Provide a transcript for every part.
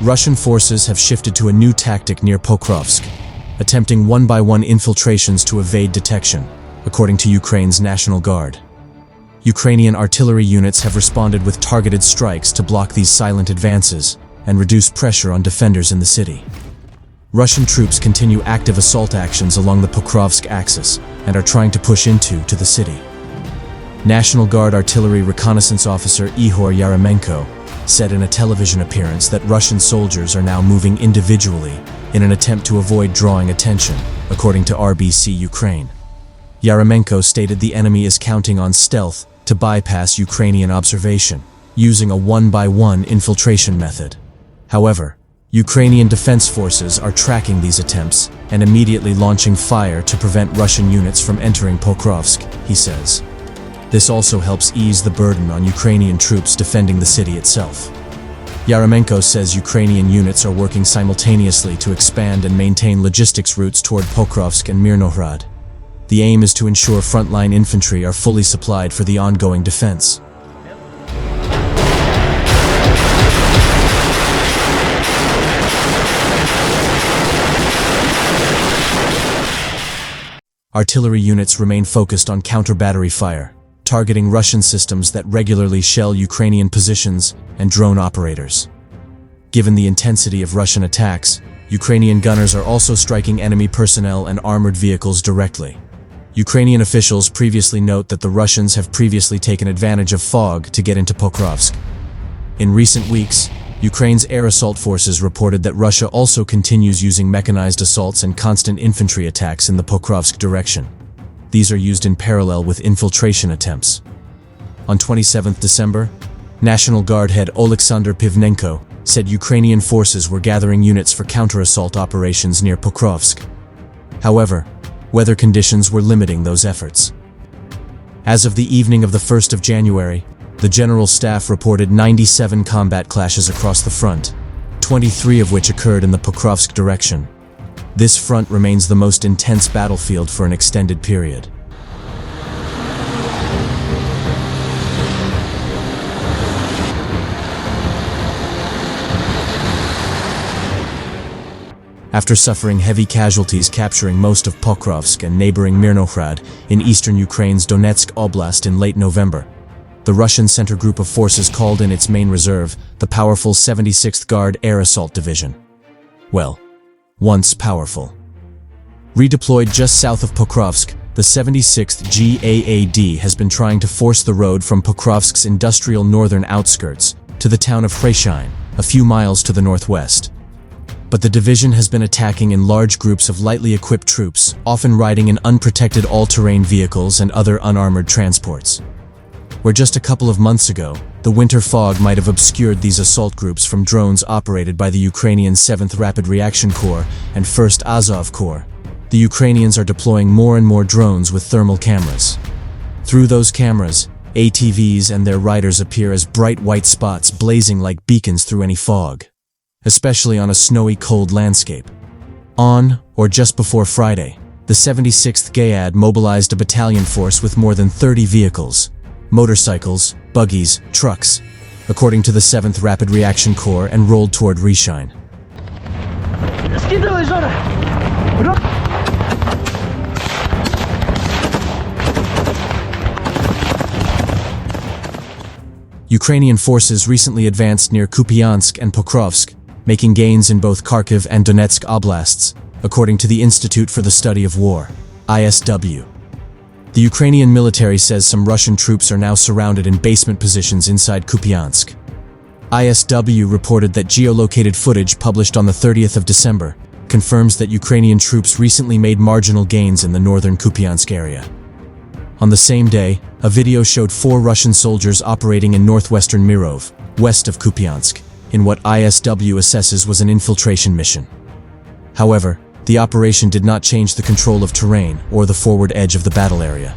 Russian forces have shifted to a new tactic near Pokrovsk, attempting one-by-one infiltrations to evade detection, according to Ukraine's National Guard. Ukrainian artillery units have responded with targeted strikes to block these silent advances and reduce pressure on defenders in the city. Russian troops continue active assault actions along the Pokrovsk axis and are trying to push into the city. National Guard artillery reconnaissance officer Ihor Yaremenko said in a television appearance that Russian soldiers are now moving individually in an attempt to avoid drawing attention, according to RBC Ukraine. Yaremenko stated the enemy is counting on stealth to bypass Ukrainian observation, using a one-by-one infiltration method. However, Ukrainian defense forces are tracking these attempts and immediately launching fire to prevent Russian units from entering Pokrovsk, he says. This also helps ease the burden on Ukrainian troops defending the city itself. Yaremenko says Ukrainian units are working simultaneously to expand and maintain logistics routes toward Pokrovsk and Myrnohrad. The aim is to ensure frontline infantry are fully supplied for the ongoing defense. Artillery units remain focused on counter-battery fire, targeting Russian systems that regularly shell Ukrainian positions and drone operators. Given the intensity of Russian attacks, Ukrainian gunners are also striking enemy personnel and armored vehicles directly. Ukrainian officials previously note that the Russians have previously taken advantage of fog to get into Pokrovsk. In recent weeks, Ukraine's air assault forces reported that Russia also continues using mechanized assaults and constant infantry attacks in the Pokrovsk direction. These are used in parallel with infiltration attempts. On 27 December, National Guard head Oleksandr Pivnenko said Ukrainian forces were gathering units for counter-assault operations near Pokrovsk. However, weather conditions were limiting those efforts. As of the evening of the 1st of January, the General Staff reported 97 combat clashes across the front, 23 of which occurred in the Pokrovsk direction. This front remains the most intense battlefield for an extended period. After suffering heavy casualties capturing most of Pokrovsk and neighboring Myrnohrad in eastern Ukraine's Donetsk Oblast in late November, the Russian center group of forces called in its main reserve, the powerful 76th Guard Air Assault Division. Well, once powerful. Redeployed just south of Pokrovsk, the 76th GAAD has been trying to force the road from Pokrovsk's industrial northern outskirts to the town of Hryshyne, a few miles to the northwest. But the division has been attacking in large groups of lightly equipped troops, often riding in unprotected all-terrain vehicles and other unarmored transports. Where just a couple of months ago, the winter fog might have obscured these assault groups from drones operated by the Ukrainian 7th Rapid Reaction Corps and 1st Azov Corps, the Ukrainians are deploying more and more drones with thermal cameras. Through those cameras, ATVs and their riders appear as bright white spots blazing like beacons through any fog, especially on a snowy, cold landscape. On, or just before Friday, the 76th GAAD mobilized a battalion force with more than 30 vehicles, motorcycles, buggies, trucks, according to the 7th Rapid Reaction Corps, and rolled toward Hryshyne. Ukrainian forces recently advanced near Kupansk and Pokrovsk, making gains in both Kharkiv and Donetsk oblasts, according to the Institute for the Study of War, ISW. The Ukrainian military says some Russian troops are now surrounded in basement positions inside Kupansk. ISW reported that geolocated footage published on the 30th of December confirms that Ukrainian troops recently made marginal gains in the northern Kupansk area. On the same day, a video showed 4 Russian soldiers operating in northwestern Myrov, west of Kupansk, in what ISW assesses was an infiltration mission. However, the operation did not change the control of terrain or the forward edge of the battle area.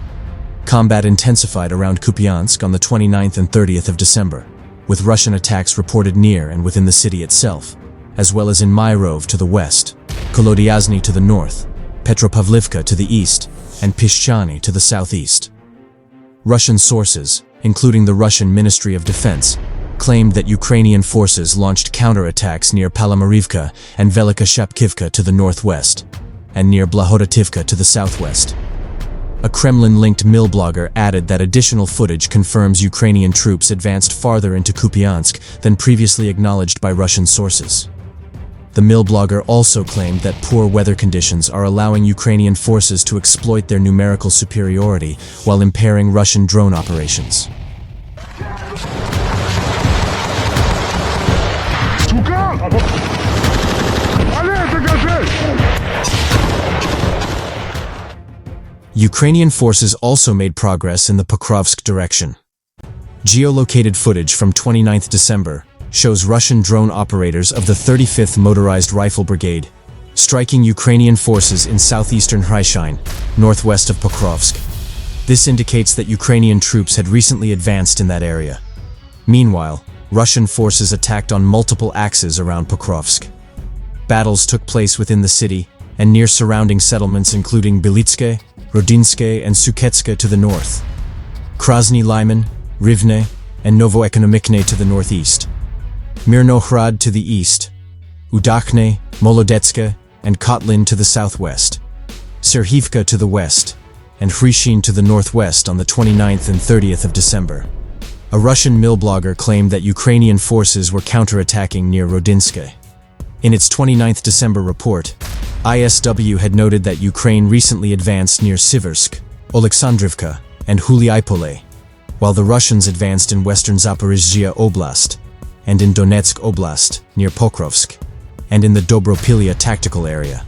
Combat intensified around Kupansk on the 29th and 30th of December, with Russian attacks reported near and within the city itself, as well as in Myrov to the west, Kolodiazny to the north, Petropavlivka to the east, and Pishchany to the southeast. Russian sources, including the Russian Ministry of Defense, claimed that Ukrainian forces launched counterattacks near Palamarivka and Velika Shapkivka to the northwest, and near Blahodativka to the southwest. A Kremlin-linked mill blogger added that additional footage confirms Ukrainian troops advanced farther into Kupiansk than previously acknowledged by Russian sources. The mill blogger also claimed that poor weather conditions are allowing Ukrainian forces to exploit their numerical superiority while impairing Russian drone operations. Ukrainian forces also made progress in the Pokrovsk direction. Geolocated footage from 29 December shows Russian drone operators of the 35th Motorized Rifle Brigade striking Ukrainian forces in southeastern Hryshyne, northwest of Pokrovsk. This indicates that Ukrainian troops had recently advanced in that area. Meanwhile, Russian forces attacked on multiple axes around Pokrovsk. Battles took place within the city and near surrounding settlements including Belitske, Rodinske and Suketske to the north, Krasny Lyman, Rivne, and Novoekonomikne to the northeast, Myrnohrad to the east, Udakhne, Molodetske, and Kotlin to the southwest, Serhivka to the west, and Hryshyne to the northwest on the 29th and 30th of December. A Russian mill blogger claimed that Ukrainian forces were counterattacking near Rodinske. In its 29th December report, ISW had noted that Ukraine recently advanced near Siversk, Oleksandrivka, and Huliaipole, while the Russians advanced in western Zaporizhzhia Oblast, and in Donetsk Oblast, near Pokrovsk, and in the Dobropilya tactical area.